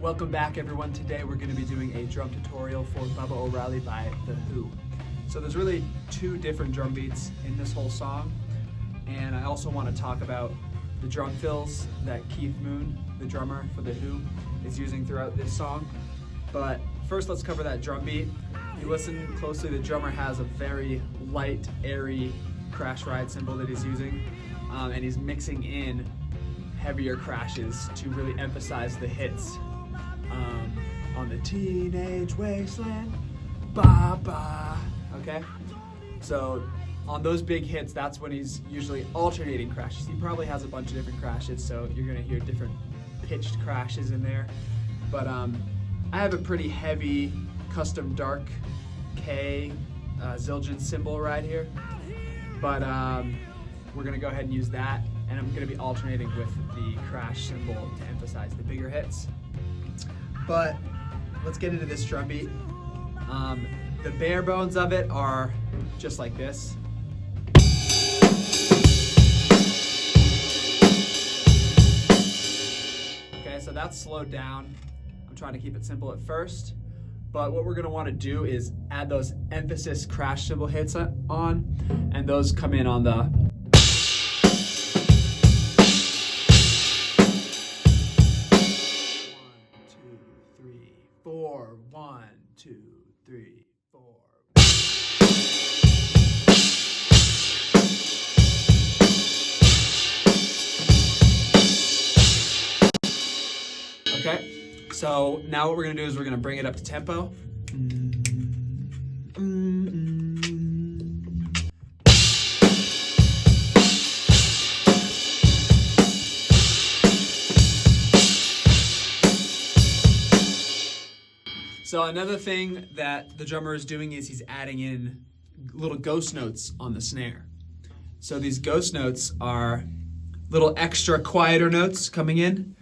Welcome back, everyone. Today we're going to be doing a drum tutorial for Bubba O'Reilly by The Who. So there's really two different drum beats in this whole song, and I also want to talk about the drum fills that Keith Moon, the drummer for The Who, is using throughout this song. But first, let's cover that drum beat. If you listen closely, the drummer has a very light, airy crash ride cymbal that he's using, and he's mixing in heavier crashes to really emphasize the hits. On the teenage wasteland, ba ba. Okay, so on those big hits, that's when he's usually alternating crashes. He probably has a bunch of different crashes, so you're gonna hear different pitched crashes in there. But I have a pretty heavy custom dark K Zildjian cymbal right here. But we're gonna go ahead and use that, and I'm gonna be alternating with the crash cymbal to emphasize the bigger hits. But let's get into this drum beat. The bare bones of it are just like this. Okay, so that's slowed down. I'm trying to keep it simple at first. But what we're gonna wanna do is add those emphasis crash cymbal hits on, and those come in on the 4, 1, 2, 3, 4. Okay, so now what we're gonna do is we're gonna bring it up to tempo. So another thing that the drummer is doing is he's adding in little ghost notes on the snare. So these ghost notes are little extra quieter notes coming in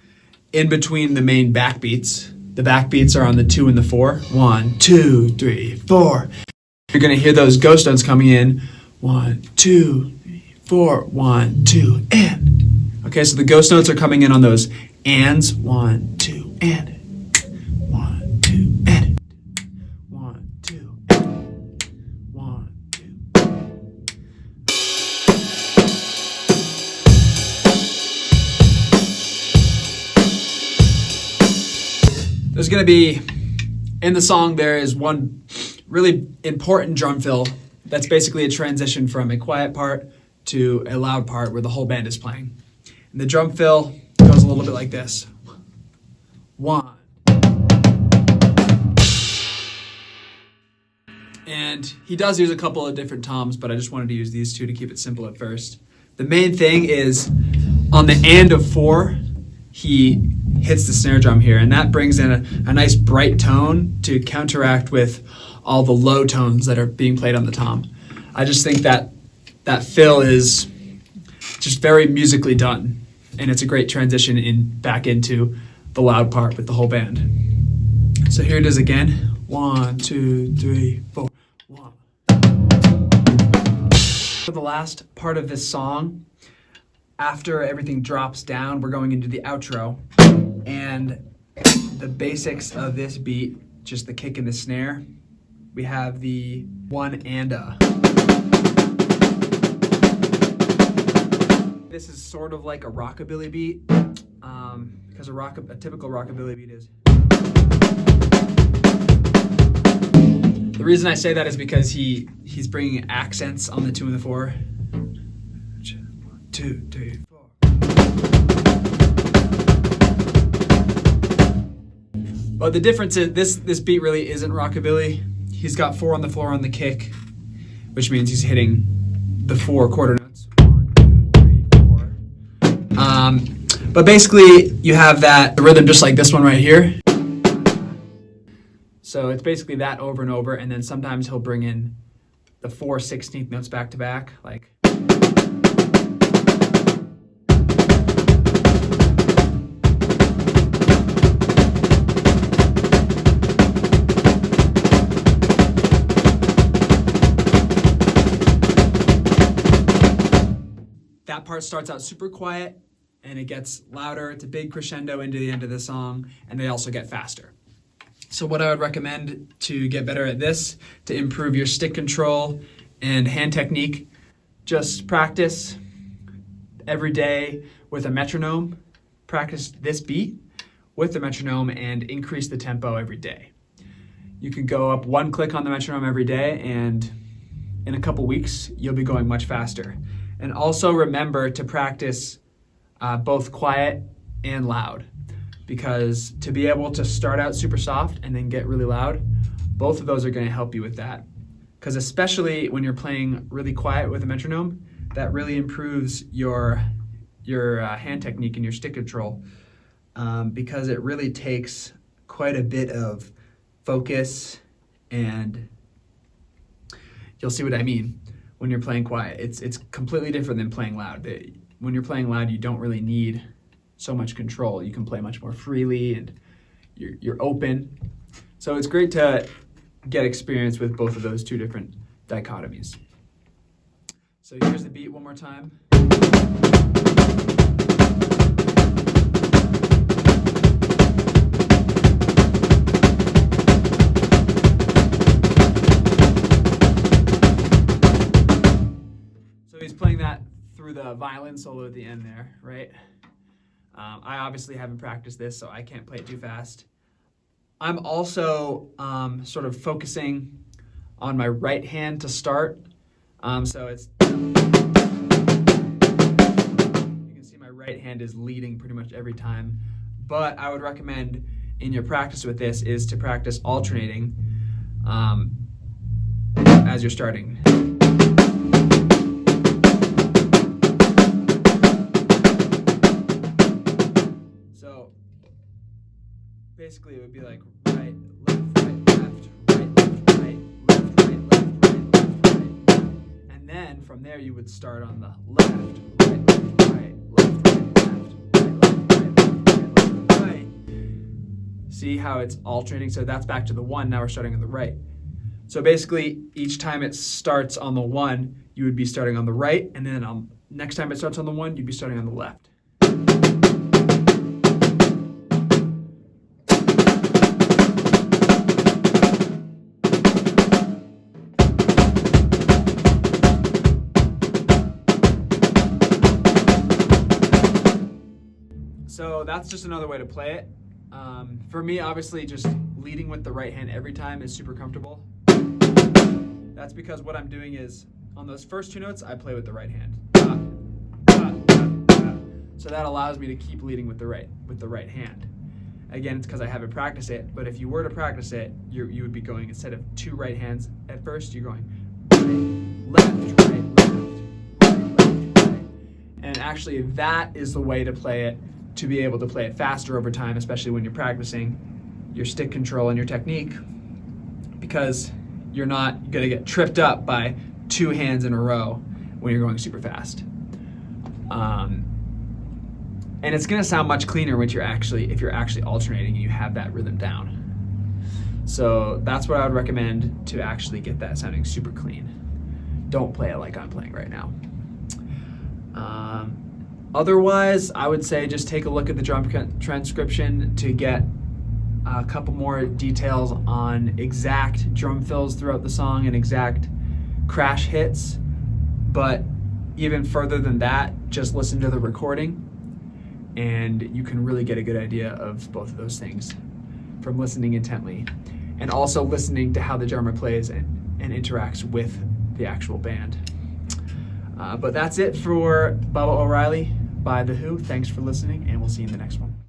between the main backbeats. The backbeats are on the 2 and the 4. 1, 2, 3, 4. You're gonna hear those ghost notes coming in. 1, 2, 3, 4, 1, 2, and. Okay, so the ghost notes are coming in on those ands. 1, 2, and. 1, 2, and. 1, 2, and. 1, 2. There's going to be, in the song, there is one really important drum fill that's basically a transition from a quiet part to a loud part where the whole band is playing. And the drum fill goes a little bit like this. 1. And he does use a couple of different toms, but I just wanted to use these two to keep it simple at first. The main thing is on the and of 4, he hits the snare drum here, and that brings in a nice bright tone to counteract with all the low tones that are being played on the tom. I just think that that fill is just very musically done, and it's a great transition back into the loud part with the whole band. So here it is again. 1, 2, 3, 4, 1. For the last part of this song, after everything drops down, we're going into the outro, and the basics of this beat, just the kick and the snare, we have the 1 and a. This is sort of like a rockabilly beat, because a typical rockabilly beat is. The reason I say that is because he's bringing accents on the 2 and the 4. 1, 2, 3, 4. But the difference is this beat really isn't rockabilly. He's got 4 on the floor on the kick, which means he's hitting the 4 quarter notes. 1, 2, 3, 4. But basically, you have the rhythm just like this one right here. So it's basically that over and over, and then sometimes he'll bring in the 4 16th notes back to back, like. That part starts out super quiet, and it gets louder. It's a big crescendo into the end of the song, and they also get faster. So what I would recommend to get better at this, to improve your stick control and hand technique, just practice every day with a metronome. Practice this beat with the metronome and increase the tempo every day. You could go up one click on the metronome every day, and in a couple weeks, you'll be going much faster. And also remember to practice both quiet and loud, because to be able to start out super soft and then get really loud, both of those are going to help you with that. Because especially when you're playing really quiet with a metronome, that really improves your hand technique and your stick control, because it really takes quite a bit of focus, and you'll see what I mean when you're playing quiet. It's completely different than playing loud. When you're playing loud, you don't really need so much control. You can play much more freely, and you're open. So it's great to get experience with both of those two different dichotomies. So here's the beat one more time. So he's playing that through the violin solo at the end there, right? I obviously haven't practiced this, so I can't play it too fast. I'm also sort of focusing on my right hand to start. So it's, you can see my right hand is leading pretty much every time. But I would recommend in your practice with this is to practice alternating as you're starting. So basically it would be like right, left, right, left, right, left, right, left, right, left, right, left, right. And then from there you would start on the left, right, right, left, right, left, right, left, right, left, right, right. See how it's alternating? So that's back to the one, now we're starting on the right. So basically each time it starts on the one, you would be starting on the right, and then next time it starts on the one, you'd be starting on the left. So that's just another way to play it. For me, obviously, just leading with the right hand every time is super comfortable. That's because what I'm doing is, on those first two notes, I play with the right hand. So that allows me to keep leading with the right hand. Again, it's because I haven't practiced it, but if you were to practice it, you would be going, instead of two right hands at first, you're going right, left, right, left, right, left, right. And actually, that is the way to play it, to be able to play it faster over time, especially when you're practicing your stick control and your technique, because you're not going to get tripped up by two hands in a row when you're going super fast. And it's going to sound much cleaner when if you're actually alternating and you have that rhythm down. So that's what I would recommend to actually get that sounding super clean. Don't play it like I'm playing right now. Otherwise, I would say just take a look at the drum transcription to get a couple more details on exact drum fills throughout the song and exact crash hits. But even further than that, just listen to the recording and you can really get a good idea of both of those things from listening intently, and also listening to how the drummer plays and interacts with the actual band. But that's it for Bubba O'Reilly by The Who. Thanks for listening, and we'll see you in the next one.